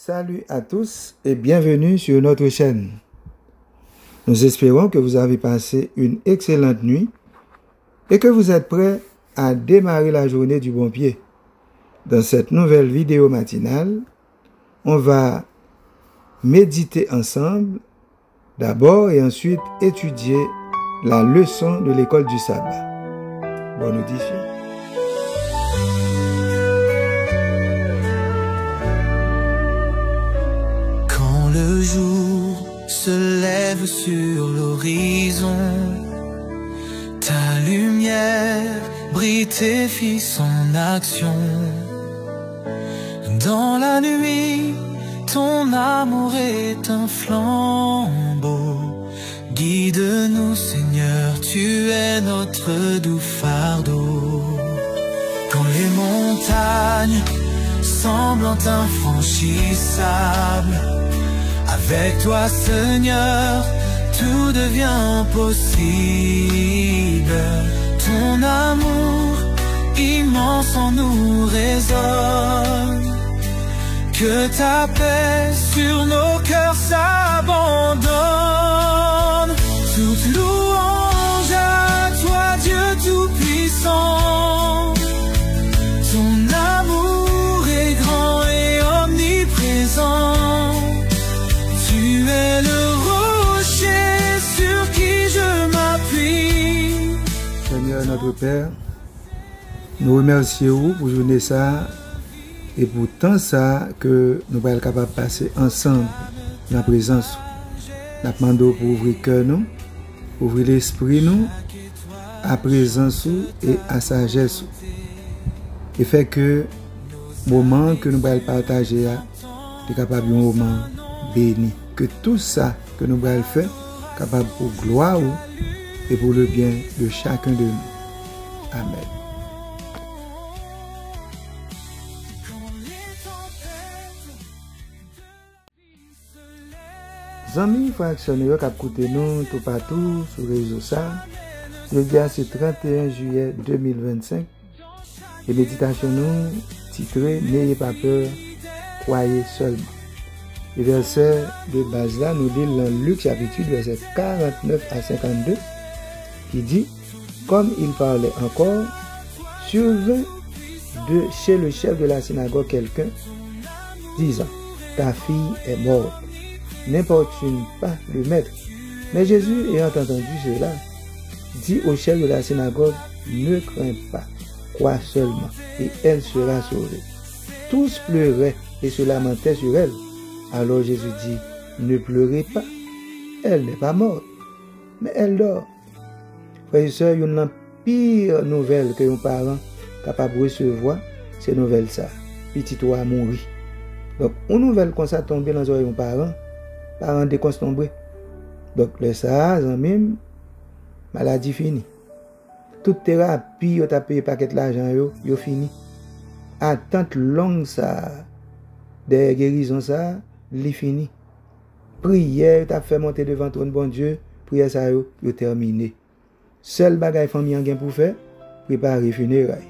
Salut à tous et bienvenue sur notre chaîne. Nous espérons que vous avez passé une excellente nuit et que vous êtes prêts à démarrer la journée du bon pied. Dans cette nouvelle vidéo matinale, on va méditer ensemble d'abord et ensuite étudier la leçon de l'école du sabbat. Bonne audition. Le jour se lève sur l'horizon, ta lumière brille et fit son action. Dans la nuit, ton amour est un flambeau. Guide-nous, Seigneur, tu es notre doux fardeau. Quand les montagnes semblent infranchissables, avec toi, Seigneur, tout devient possible. Ton amour immense en nous résonne. Que ta paix sur nos cœurs s'abandonne. Toute louange à toi, Dieu Tout-Puissant. Ton amour est grand et omniprésent. Tu es le rocher sur qui je m'appuie. Seigneur notre Père, nous remercions pour journée ça et pour tant ça que nous sommes capables de passer ensemble dans la présence. Nous demandons pour ouvrir le cœur, nous, ouvrir l'esprit, nous, à présence et à sagesse. Et fait que le moment que nous allons partager est capable de un moment béni. Que tout ça que nous allons faire capable pour gloire et pour le bien de chacun de nous. Amen. Amis, frères et sœurs qui écoutent nous tout partout sur les réseaux sociaux, jeudi c'est 31 juillet 2025 et méditation nous titrée N'ayez pas peur, croyez seulement. Le verset de base là nous dit dans Luc chapitre 8 verset 49 à 52 qui dit: comme il parlait encore, survint chez le chef de la synagogue quelqu'un disant: ta fille est morte, n'importune pas le maître. Mais Jésus, ayant entendu cela, dit au chef de la synagogue: ne crains pas, crois seulement, et elle sera sauvée. Tous pleuraient et se lamentaient sur elle. Alors Jésus dit: ne pleurez pas, elle n'est pas morte, mais elle dort. Frères et sœurs, une pire nouvelle que nos parents sont capables de recevoir, c'est nouvelle ça. Petit toi mourir. Donc, une nouvelle comme ça tombe dans les oreilles de nos parents déconstombés. Donc, le ça, même, maladie finie. Toute thérapie, tu as payé paquet l'argent, yo fini. Attente longue ça, des guérisons ça, li fini. Prière, tu as fait monter devant ton bon Dieu, prière ça, yo terminé. Seul bagay famille en gain pour faire, préparer funérailles.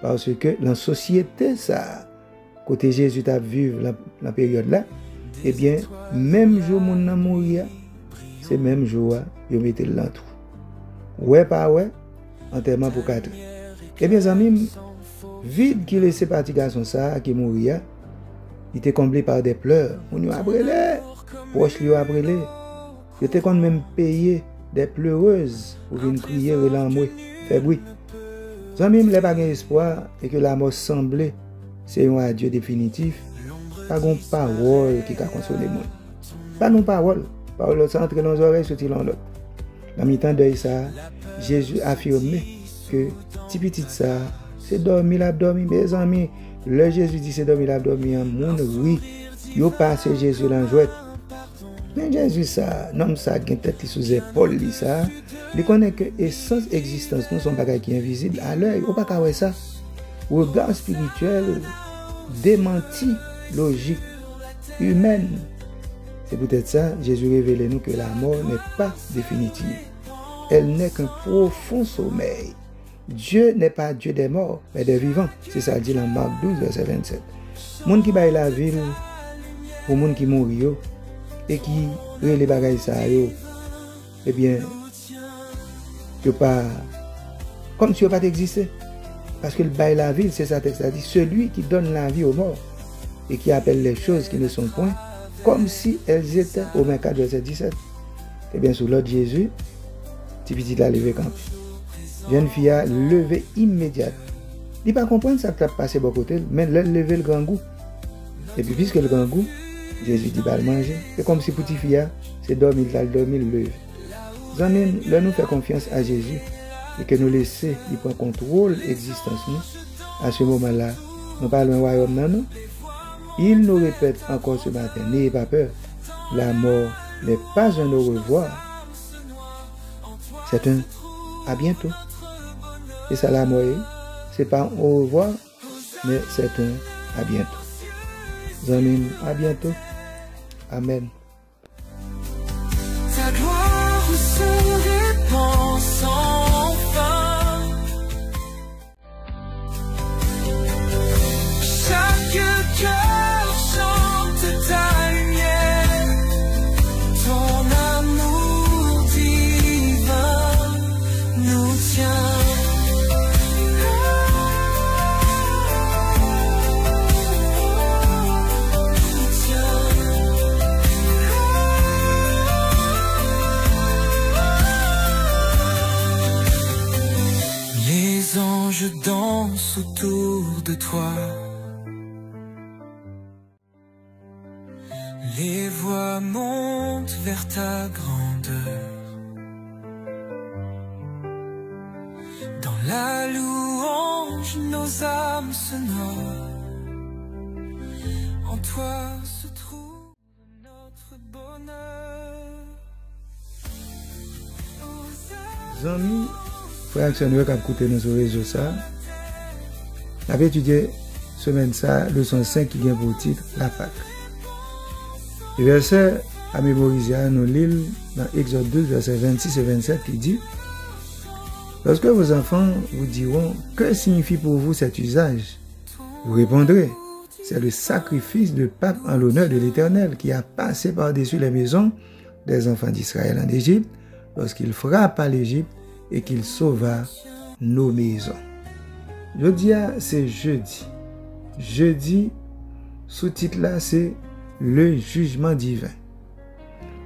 Parce que la société ça, côté Jésus t'a vivre la période là, eh bien, même jour mon nan mourir, c'est même jour, yo mette l'entrou. Ouais pas ouais, enterrement pour 4 ans. Eh bien, amis, vide qui laissait parti garçon ça, qui mourir, il était comblé par des pleurs. On y a brûlé, proche lui a brûlé. Il était quand même payé des pleureuses pour venir crier, relancer, faire bruit. Amis, les pas espoir et que la mort semblait, c'est un adieu définitif. Pas de parole qui a consolé le monde. Pas de parole. Parole entre dans les oreilles, sorti dans l'autre. Dans le temps de ça, Jésus affirmait que petit ça, c'est dormir la dormi. Mes amis, le Jésus dit c'est dormir la dormi en monde, oui. Yo passe Jésus dans jouet. Mais Jésus ça, non ça qui tête sous épaule ça, il connaît que essence existence nous sont bagages qui invisibles à l'œil, ou pas qu'à ça. Regard spirituel démenti logique humaine. C'est peut-être ça, Jésus révèle nous que la mort n'est pas définitive. Elle n'est qu'un profond sommeil. Dieu n'est pas Dieu des morts, mais des vivants. C'est ça dit dans Marc 12, verset 27. Monde qui baille la ville, pour monde qui mourir et qui les bagages ça yo, eh bien yo pas comme si yo pas existé. Parce que le bail la vie, c'est ça texte a dit, celui qui donne la vie aux morts et qui appelle les choses qui ne sont point comme si elles étaient. Au Romains 4 verset 17. Eh bien sous l'ordre de Jésus, petit petit a levé camp. Jeune fille a levé immédiat. Il pas comprendre ça qui a passé bon côté, mais le lever le grand goût. Et puis puisque le grand goût, Jésus dit bah le manger. C'est comme si petit fille c'est dormir, il dormir, le lever. Amis, là nous fait confiance à Jésus et que nous laisser il prend contrôle existence nous. À ce moment-là, nous parlons royaume non. Il nous répète encore ce matin, n'ayez pas peur. La mort n'est pas un au revoir. C'est un à bientôt. Et ça la mort, c'est pas un au revoir, mais c'est un à bientôt. Amis, à bientôt. Amen. Ta gloire se répand sans fin. Chaque cœur chante ta lumière. Ton amour divin nous tient. Je danse autour de toi. Les voix montent vers ta grandeur. Dans la louange, nos âmes se noient. En toi se trouve notre bonheur. Amis, frères et sœurs qui ont écouté nos réseaux ça, on a étudié semaine ça, leçon 5 qui vient pour titre la Pâque. Le verset à mémoriser à nos livres dans Exode 12, verset 26 et 27 qui dit: lorsque vos enfants vous diront que signifie pour vous cet usage, vous répondrez: c'est le sacrifice de Pâques en l'honneur de l'Éternel qui a passé par-dessus les maisons des enfants d'Israël en Égypte lorsqu'il frappa l'Égypte et qu'il sauva nos maisons. Jeudi, c'est jeudi. Jeudi, sous-titre là, c'est le jugement divin.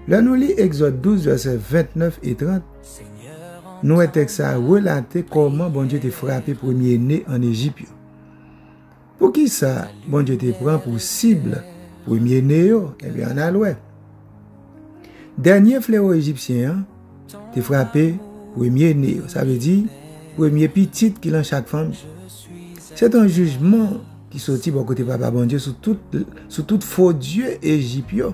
Là, nous lisons Exode 12, versets 29 et 30. Nous avons texte à relater comment bon Dieu t'a frappé premier-né en Égypte. Pour qui ça, bon Dieu te prend pour cible premier-né? Eh bien, on a l'oué. Dernier fléau égyptien, t'es frappé premier-né. Ça veut dire premier petit qui dans chaque femme. C'est un jugement qui sortit bon côté papa bon Dieu sur tout faux dieu égyptien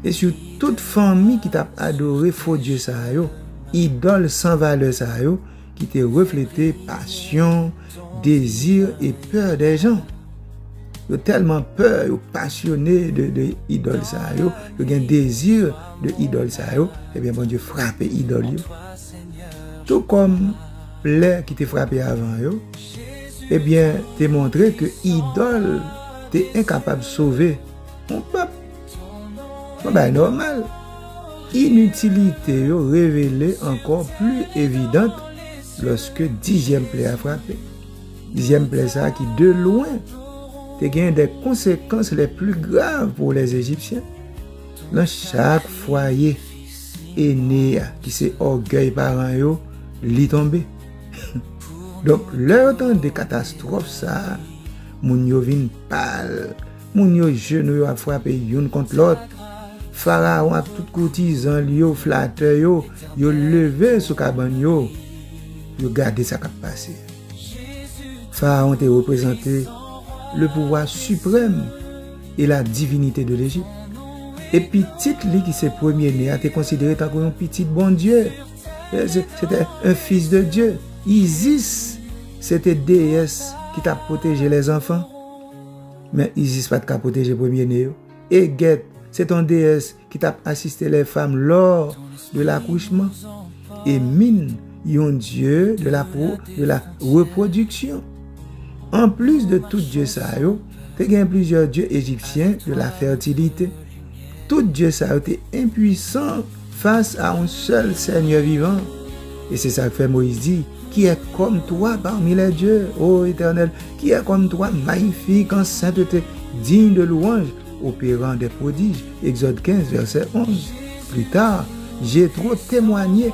et sur toute famille qui t'a adoré faux dieu ça yo, idole sans valeur ça yo, qui t'a reflété passion, désir et peur des gens. Yo tellement peur, yo passionné de idole ça yo, yo gen désir de idole ça yo, et bien bon Dieu frappé idole yo. Tout comme plaie qui t'a frappé avant yo, eh bien, t'es montré que idole, t'es incapable de sauver mon peuple. Ben, normal. Inutilité révélée encore plus évidente lorsque 10e plaie a frappé. 10e plaie ça qui, de loin, t'es gagné des conséquences les plus graves pour les Égyptiens. Dans chaque foyer aîné qui c'est orgueil parent yo, li tombé. Donc, leur temps de catastrophe, ça, moun yo vin pâle, moun yo genou yo a frappé yon contre l'autre, pharaon a tout courtisan yo, flatteur yo levé sous cabane yo gardé ça qui a passé. Pharaon te représenté le pouvoir suprême et la divinité de l'Égypte. Et petit li qui c'est premier-né a été considéré comme un petit bon Dieu. C'était un fils de Dieu. Isis, c'était déesse qui t'a protégé les enfants. Mais Isis pas t'a protégé premier-né. Et Get, c'est ton déesse qui t'a assisté les femmes lors de l'accouchement. Et Min, yon dieu de la reproduction. En plus de tout Dieu ça yo, Il y a plusieurs dieux égyptiens de la fertilité. Tous dieux ça a été impuissants face à un seul Seigneur vivant. Et c'est ça que fait Moïse dit, qui est comme toi parmi les dieux, ô Éternel, qui est comme toi, magnifique en sainteté, digne de louange, opérant des prodiges. Exode 15, verset 11. Plus tard, Jéthro témoigné,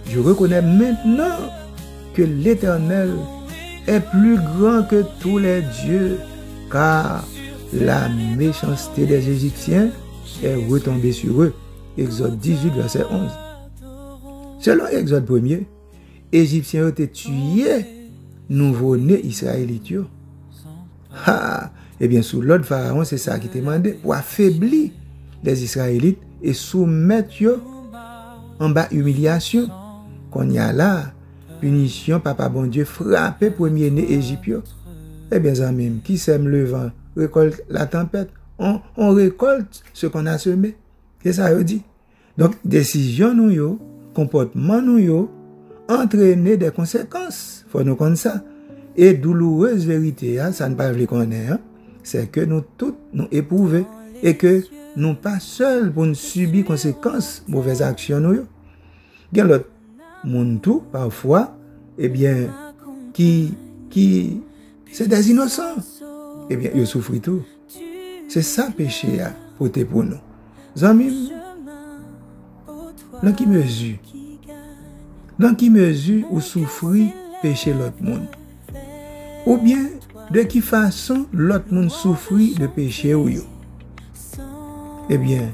je reconnais maintenant que l'Éternel est plus grand que tous les dieux, car la méchanceté des Égyptiens est retombée sur eux. Exode 18, verset 11. Selon Exode 1er, Égyptiens ont été tués, nouveau-nés israélites. Eh bien, sous l'ordre Pharaon, c'est ça qui était demandé, pour affaiblir les Israélites et soumettre en bas humiliation. Qu'on y a là, punition, papa bon Dieu, frappé premier-né égyptien. Eh bien, ça même, qui sème le vent, récolte la tempête. On récolte ce qu'on a semé. C'est ça, je dis. Donc, décision nous, yo, comportement nous, yo, entraîner des conséquences. Faut nous connaître ça. Et douloureuse vérité, hein, ça ne pas le connaître, hein, c'est que nous tous nous éprouvons et que nous pas seuls pour nous subir conséquences mauvaises actions nous. Il y a l'autre monde tout parfois, eh bien, qui c'est des innocents. Eh bien, ils souffrent tout. C'est ça péché à porter pour nous. Amis, dans qui mesure ou souffrir péché l'autre monde? Ou bien, de qui façon l'autre monde souffrit de péché ou yo? Eh bien,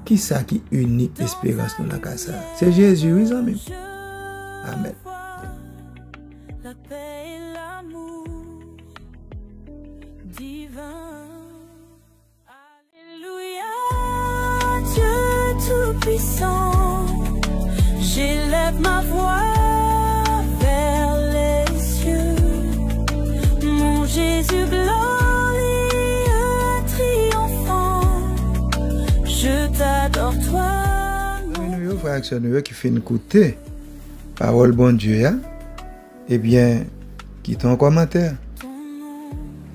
qui ça qui unique espérance dans la casa? C'est Jésus, oui, amis. Amen. La paix et l'amour divin. Alléluia, Dieu Tout-Puissant, j'élève ma voix vers les cieux. Mon Jésus glorieux, triomphant, je t'adore toi. Nous, frères et sœurs, qui fait écouter parole bon Dieu, eh bien, quittez un commentaire.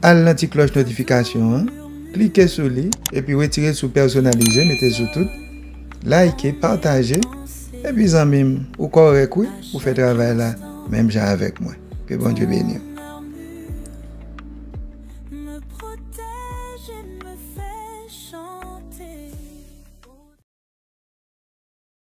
À l'anti-cloche notification, hein? Cliquez sur lui et puis retirez sur personnaliser, mettez sur tout, likez, partagez, et puis en même, ou correct, oui, vous faites travail là, même j'ai avec moi. Que bon Dieu bénisse.